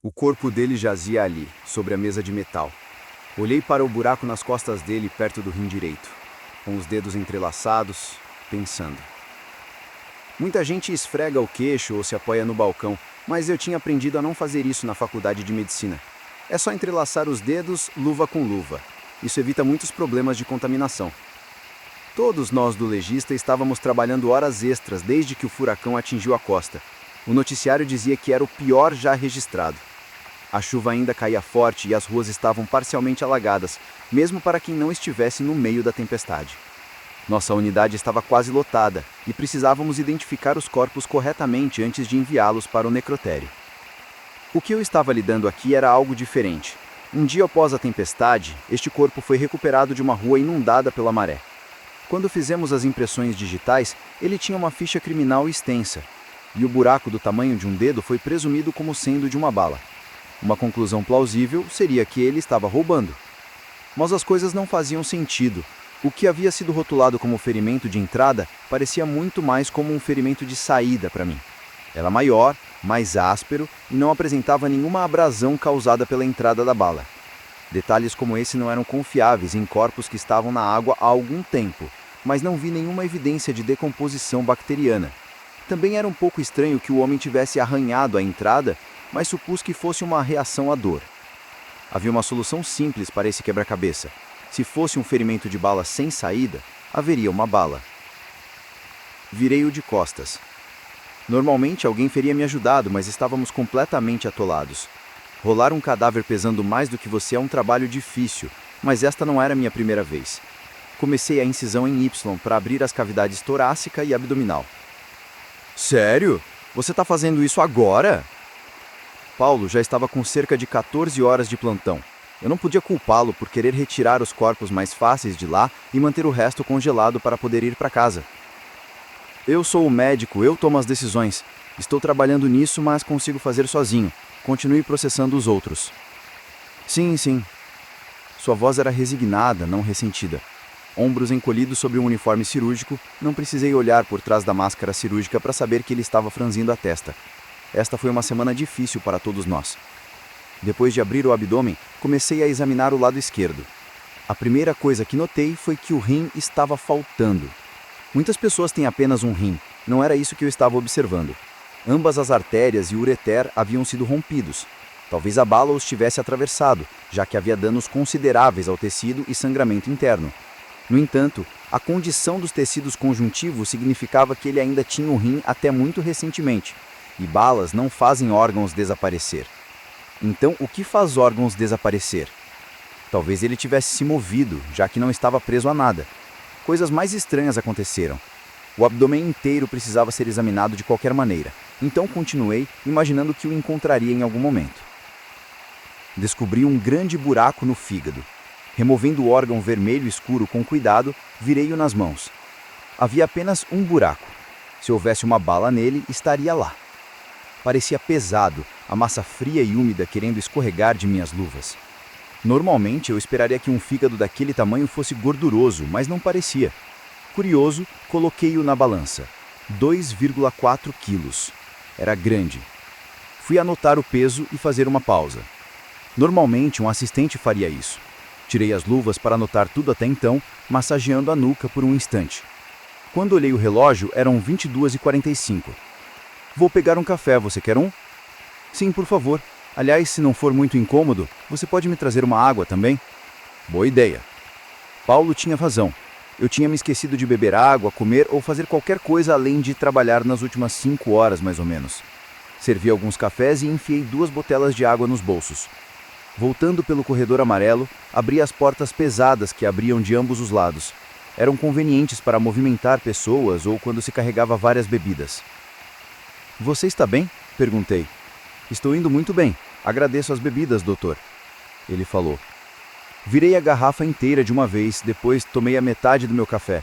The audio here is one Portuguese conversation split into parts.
O corpo dele jazia ali, sobre a mesa de metal. Olhei para o buraco nas costas dele, perto do rim direito, com os dedos entrelaçados, pensando. Muita gente esfrega o queixo ou se apoia no balcão, mas eu tinha aprendido a não fazer isso na faculdade de medicina. É só entrelaçar os dedos, luva com luva. Isso evita muitos problemas de contaminação. Todos nós do legista estávamos trabalhando horas extras desde que o furacão atingiu a costa. O noticiário dizia que era o pior já registrado. A chuva ainda caía forte e as ruas estavam parcialmente alagadas, mesmo para quem não estivesse no meio da tempestade. Nossa unidade estava quase lotada e precisávamos identificar os corpos corretamente antes de enviá-los para o necrotério. O que eu estava lidando aqui era algo diferente. Um dia após a tempestade, este corpo foi recuperado de uma rua inundada pela maré. Quando fizemos as impressões digitais, ele tinha uma ficha criminal extensa, e o buraco do tamanho de um dedo foi presumido como sendo de uma bala. Uma conclusão plausível seria que ele estava roubando. Mas as coisas não faziam sentido. O que havia sido rotulado como ferimento de entrada parecia muito mais como um ferimento de saída para mim. Era maior, mais áspero e não apresentava nenhuma abrasão causada pela entrada da bala. Detalhes como esse não eram confiáveis em corpos que estavam na água há algum tempo, mas não vi nenhuma evidência de decomposição bacteriana. Também era um pouco estranho que o homem tivesse arranhado a entrada, mas supus que fosse uma reação à dor. Havia uma solução simples para esse quebra-cabeça. Se fosse um ferimento de bala sem saída, haveria uma bala. Virei-o de costas. Normalmente alguém teria me ajudado, mas estávamos completamente atolados. Rolar um cadáver pesando mais do que você é um trabalho difícil, mas esta não era minha primeira vez. Comecei a incisão em Y para abrir as cavidades torácica e abdominal. Sério? Você está fazendo isso agora? Paulo já estava com cerca de 14 horas de plantão. Eu não podia culpá-lo por querer retirar os corpos mais fáceis de lá e manter o resto congelado para poder ir para casa. Eu sou o médico, eu tomo as decisões. Estou trabalhando nisso, mas consigo fazer sozinho. Continue processando os outros. Sim. Sua voz era resignada, não ressentida. Ombros encolhidos sobre um uniforme cirúrgico, não precisei olhar por trás da máscara cirúrgica para saber que ele estava franzindo a testa. Esta foi uma semana difícil para todos nós. Depois de abrir o abdômen, comecei a examinar o lado esquerdo. A primeira coisa que notei foi que o rim estava faltando. Muitas pessoas têm apenas um rim, não era isso que eu estava observando. Ambas as artérias e o ureter haviam sido rompidos. Talvez a bala os tivesse atravessado, já que havia danos consideráveis ao tecido e sangramento interno. No entanto, a condição dos tecidos conjuntivos significava que ele ainda tinha o rim até muito recentemente, e balas não fazem órgãos desaparecer. Então, o que faz órgãos desaparecer? Talvez ele tivesse se movido, já que não estava preso a nada. Coisas mais estranhas aconteceram. O abdômen inteiro precisava ser examinado de qualquer maneira, então continuei, imaginando que o encontraria em algum momento. Descobri um grande buraco no fígado. Removendo o órgão vermelho escuro com cuidado, virei-o nas mãos. Havia apenas um buraco. Se houvesse uma bala nele, estaria lá. Parecia pesado, a massa fria e úmida querendo escorregar de minhas luvas. Normalmente eu esperaria que um fígado daquele tamanho fosse gorduroso, mas não parecia. Curioso, coloquei-o na balança. 2,4 quilos. Era grande. Fui anotar o peso e fazer uma pausa. Normalmente um assistente faria isso. Tirei as luvas para anotar tudo até então, massageando a nuca por um instante. Quando olhei o relógio, eram 22h45. Vou pegar um café, você quer um? Sim, por favor. Aliás, se não for muito incômodo, você pode me trazer uma água também? Boa ideia. Paulo tinha razão. Eu tinha me esquecido de beber água, comer ou fazer qualquer coisa além de trabalhar nas últimas 5 horas, mais ou menos. Servi alguns cafés e enfiei 2 botelas de água nos bolsos. Voltando pelo corredor amarelo, abri as portas pesadas que abriam de ambos os lados. Eram convenientes para movimentar pessoas ou quando se carregava várias bebidas. Você está bem? Perguntei. Estou indo muito bem. Agradeço as bebidas, doutor. Ele falou. Virei a garrafa inteira de uma vez, depois tomei a metade do meu café.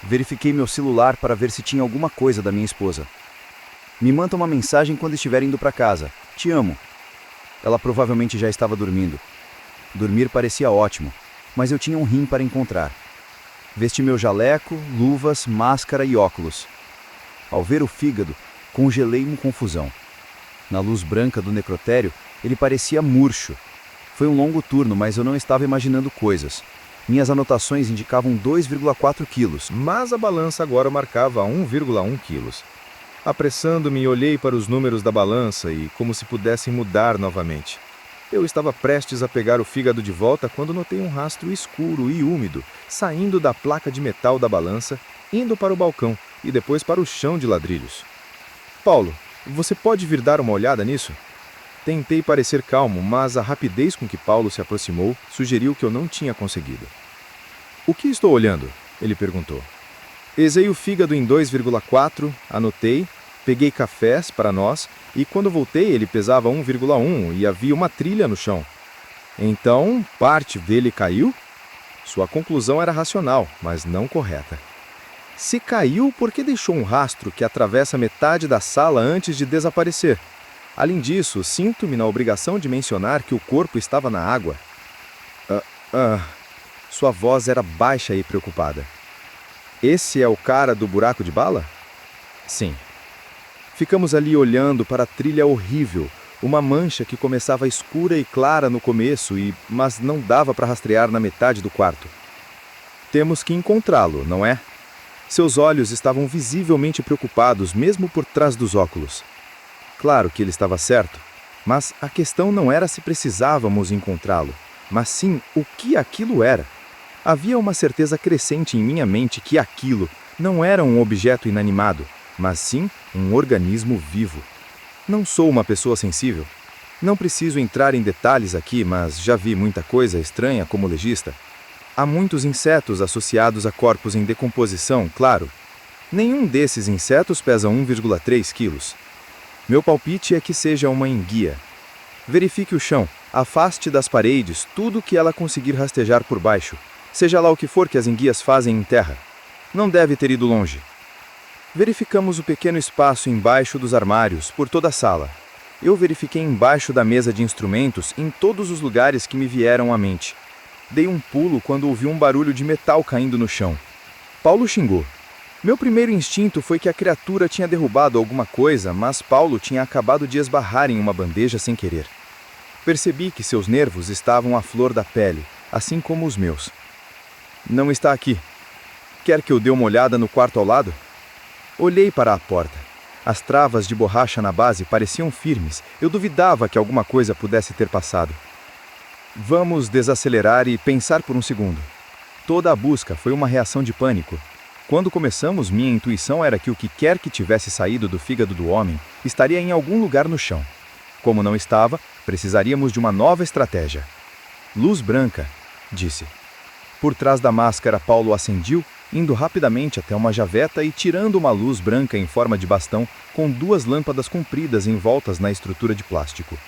Verifiquei meu celular para ver se tinha alguma coisa da minha esposa. Me manda uma mensagem quando estiver indo para casa. Te amo. Ela provavelmente já estava dormindo. Dormir parecia ótimo, mas eu tinha um rim para encontrar. Vesti meu jaleco, luvas, máscara e óculos. Ao ver o fígado, congelei-me confusão. Na luz branca do necrotério, Ele parecia murcho. Foi um longo turno, mas eu não estava imaginando coisas. Minhas anotações indicavam 2,4 quilos. Mas a balança agora marcava 1,1 quilos. Apressando-me, olhei para os números da balança e como se pudessem mudar novamente. Eu estava prestes a pegar o fígado de volta quando notei um rastro escuro e úmido, saindo da placa de metal da balança, indo para o balcão e depois para o chão de ladrilhos. Paulo, você pode vir dar uma olhada nisso? Tentei parecer calmo, mas a rapidez com que Paulo se aproximou sugeriu que eu não tinha conseguido. O que estou olhando? Ele perguntou. Pesei o fígado em 2,4, anotei, peguei cafés para nós e quando voltei ele pesava 1,1 e havia uma trilha no chão. Então, parte dele caiu? Sua conclusão era racional, mas não correta. Se caiu, por que deixou um rastro que atravessa metade da sala antes de desaparecer? Além disso, sinto-me na obrigação de mencionar que o corpo estava na água. Sua voz era baixa e preocupada. Esse é o cara do buraco de bala? Sim. Ficamos ali olhando para a trilha horrível, uma mancha que começava escura e clara no começo, mas não dava para rastrear na metade do quarto. Temos que encontrá-lo, não é? Seus olhos estavam visivelmente preocupados, mesmo por trás dos óculos. Claro que ele estava certo, mas a questão não era se precisávamos encontrá-lo, mas sim o que aquilo era. Havia uma certeza crescente em minha mente que aquilo não era um objeto inanimado, mas sim um organismo vivo. Não sou uma pessoa sensível. Não preciso entrar em detalhes aqui, mas já vi muita coisa estranha como legista. Há muitos insetos associados a corpos em decomposição, claro. Nenhum desses insetos pesa 1,3 quilos. Meu palpite é que seja uma enguia. Verifique o chão, afaste das paredes tudo que ela conseguir rastejar por baixo, seja lá o que for que as enguias fazem em terra. Não deve ter ido longe. Verificamos o pequeno espaço embaixo dos armários, por toda a sala. Eu verifiquei embaixo da mesa de instrumentos em todos os lugares que me vieram à mente. Dei um pulo quando ouvi um barulho de metal caindo no chão. Paulo xingou. Meu primeiro instinto foi que a criatura tinha derrubado alguma coisa, mas Paulo tinha acabado de esbarrar em uma bandeja sem querer. Percebi que seus nervos estavam à flor da pele, assim como os meus. Não está aqui. Quer que eu dê uma olhada no quarto ao lado? Olhei para a porta. As travas de borracha na base pareciam firmes. Eu duvidava que alguma coisa pudesse ter passado. Vamos desacelerar e pensar por um segundo. Toda a busca foi uma reação de pânico. Quando começamos, minha intuição era que o que quer que tivesse saído do fígado do homem estaria em algum lugar no chão. Como não estava, precisaríamos de uma nova estratégia. Luz branca, disse. Por trás da máscara, Paulo ascendiu, indo rapidamente até uma javeta e tirando uma luz branca em forma de bastão com duas lâmpadas compridas envoltas na estrutura de plástico.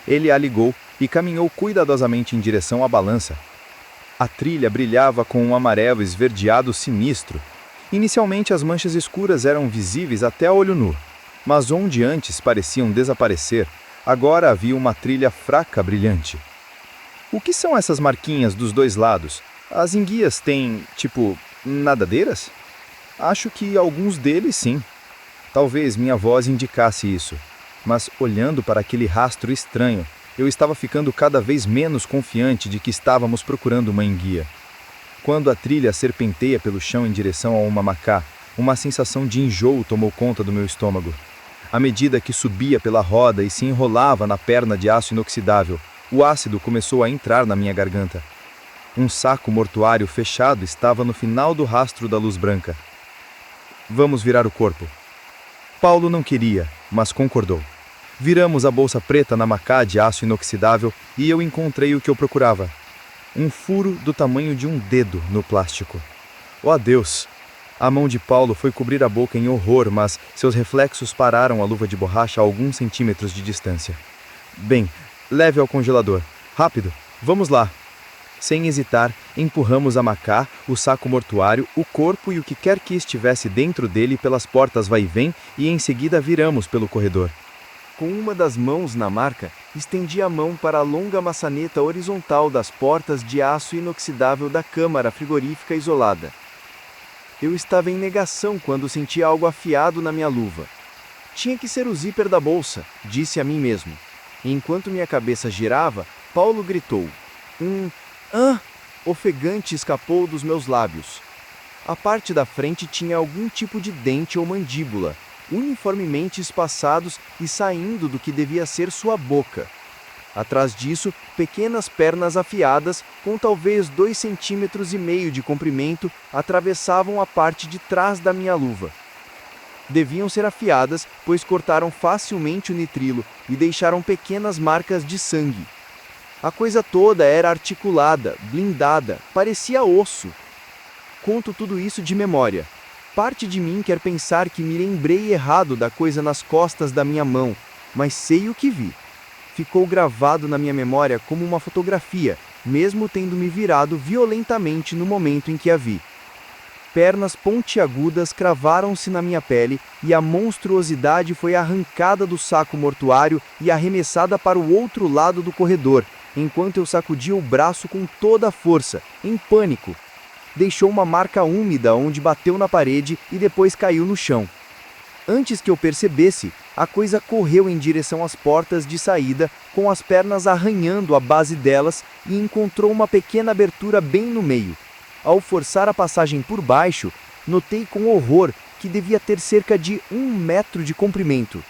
Ele a ligou e caminhou cuidadosamente em direção à balança. A trilha brilhava com um amarelo esverdeado sinistro. Inicialmente as manchas escuras eram visíveis até a olho nu, mas onde antes pareciam desaparecer, agora havia uma trilha fraca brilhante. O que são essas marquinhas dos dois lados? As enguias têm, nadadeiras? Acho que alguns deles sim. Talvez minha voz indicasse isso, mas olhando para aquele rastro estranho, eu estava ficando cada vez menos confiante de que estávamos procurando uma enguia. Quando a trilha serpenteia pelo chão em direção a uma macá, uma sensação de enjoo tomou conta do meu estômago. À medida que subia pela roda e se enrolava na perna de aço inoxidável, o ácido começou a entrar na minha garganta. Um saco mortuário fechado estava no final do rastro da luz branca. Vamos virar o corpo. Paulo não queria, mas concordou. Viramos a bolsa preta na macá de aço inoxidável e eu encontrei o que eu procurava. Um furo do tamanho de um dedo no plástico. Oh, Deus! A mão de Paulo foi cobrir a boca em horror, mas seus reflexos pararam a luva de borracha a alguns centímetros de distância. Bem, leve ao congelador. Rápido, vamos lá. Sem hesitar, empurramos a macá, o saco mortuário, o corpo e o que quer que estivesse dentro dele pelas portas vai-vem e em seguida viramos pelo corredor. Com uma das mãos na marca, estendi a mão para a longa maçaneta horizontal das portas de aço inoxidável da câmara frigorífica isolada. Eu estava em negação quando senti algo afiado na minha luva. Tinha que ser o zíper da bolsa, disse a mim mesmo. E enquanto minha cabeça girava, Paulo gritou. "Ah!" Ofegante escapou dos meus lábios. A parte da frente tinha algum tipo de dente ou mandíbula, uniformemente espaçados e saindo do que devia ser sua boca. Atrás disso, pequenas pernas afiadas, com talvez 2,5 cm de comprimento, atravessavam a parte de trás da minha luva. Deviam ser afiadas, pois cortaram facilmente o nitrilo e deixaram pequenas marcas de sangue. A coisa toda era articulada, blindada, parecia osso. Conto tudo isso de memória. Parte de mim quer pensar que me lembrei errado da coisa nas costas da minha mão, mas sei o que vi. Ficou gravado na minha memória como uma fotografia, mesmo tendo me virado violentamente no momento em que a vi. Pernas pontiagudas cravaram-se na minha pele e a monstruosidade foi arrancada do saco mortuário e arremessada para o outro lado do corredor, enquanto eu sacudia o braço com toda a força, em pânico. Deixou uma marca úmida onde bateu na parede e depois caiu no chão. Antes que eu percebesse, a coisa correu em direção às portas de saída, com as pernas arranhando a base delas e encontrou uma pequena abertura bem no meio. Ao forçar a passagem por baixo, notei com horror que devia ter cerca de 1 metro de comprimento.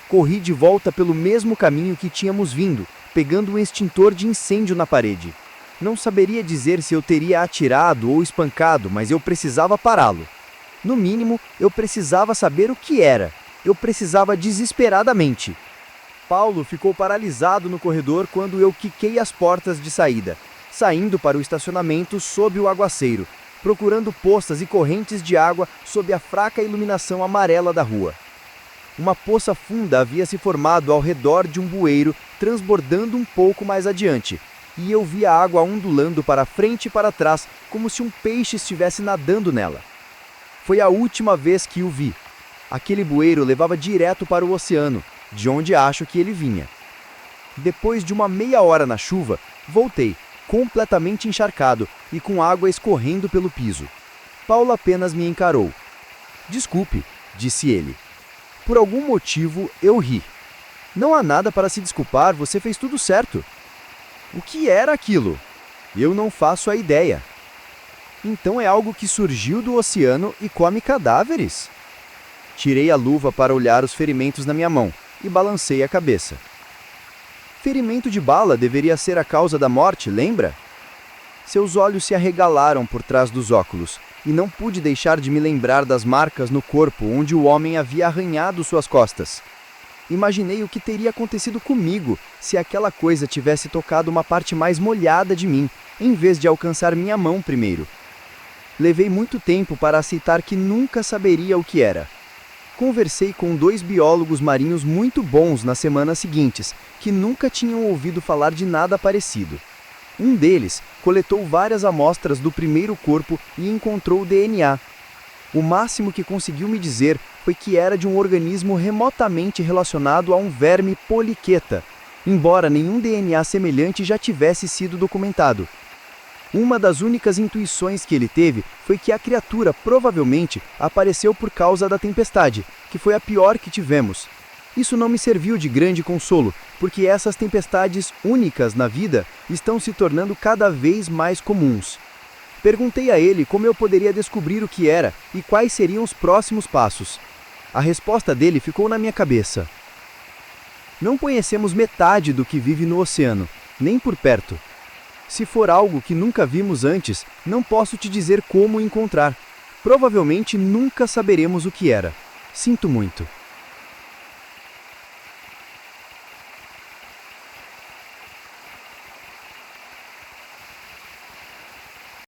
Corri de volta pelo mesmo caminho que tínhamos vindo, pegando um extintor de incêndio na parede. Não saberia dizer se eu teria atirado ou espancado, mas eu precisava pará-lo. No mínimo, eu precisava saber o que era. Eu precisava desesperadamente. Paulo ficou paralisado no corredor quando eu quiquei as portas de saída, saindo para o estacionamento sob o aguaceiro, procurando poças e correntes de água sob a fraca iluminação amarela da rua. Uma poça funda havia se formado ao redor de um bueiro, transbordando um pouco mais adiante, e eu via a água ondulando para frente e para trás, como se um peixe estivesse nadando nela. Foi a última vez que o vi. Aquele bueiro levava direto para o oceano, de onde acho que ele vinha. Depois de uma meia hora na chuva, voltei, completamente encharcado e com água escorrendo pelo piso. Paulo apenas me encarou. "Desculpe", disse ele. Por algum motivo, eu ri. "Não há nada para se desculpar, você fez tudo certo." O que era aquilo? Eu não faço a ideia. Então é algo que surgiu do oceano e come cadáveres? Tirei a luva para olhar os ferimentos na minha mão e balancei a cabeça. Ferimento de bala deveria ser a causa da morte, lembra? Seus olhos se arregalaram por trás dos óculos, e não pude deixar de me lembrar das marcas no corpo onde o homem havia arranhado suas costas. Imaginei o que teria acontecido comigo se aquela coisa tivesse tocado uma parte mais molhada de mim, em vez de alcançar minha mão primeiro. Levei muito tempo para aceitar que nunca saberia o que era. Conversei com 2 biólogos marinhos muito bons nas semanas seguintes, que nunca tinham ouvido falar de nada parecido. Um deles coletou várias amostras do primeiro corpo e encontrou DNA. O máximo que conseguiu me dizer foi que era de um organismo remotamente relacionado a um verme poliqueta, embora nenhum DNA semelhante já tivesse sido documentado. Uma das únicas intuições que ele teve foi que a criatura provavelmente apareceu por causa da tempestade, que foi a pior que tivemos. Isso não me serviu de grande consolo, porque essas tempestades únicas na vida estão se tornando cada vez mais comuns. Perguntei a ele como eu poderia descobrir o que era e quais seriam os próximos passos. A resposta dele ficou na minha cabeça. Não conhecemos metade do que vive no oceano, nem por perto. Se for algo que nunca vimos antes, não posso te dizer como encontrar. Provavelmente nunca saberemos o que era. Sinto muito.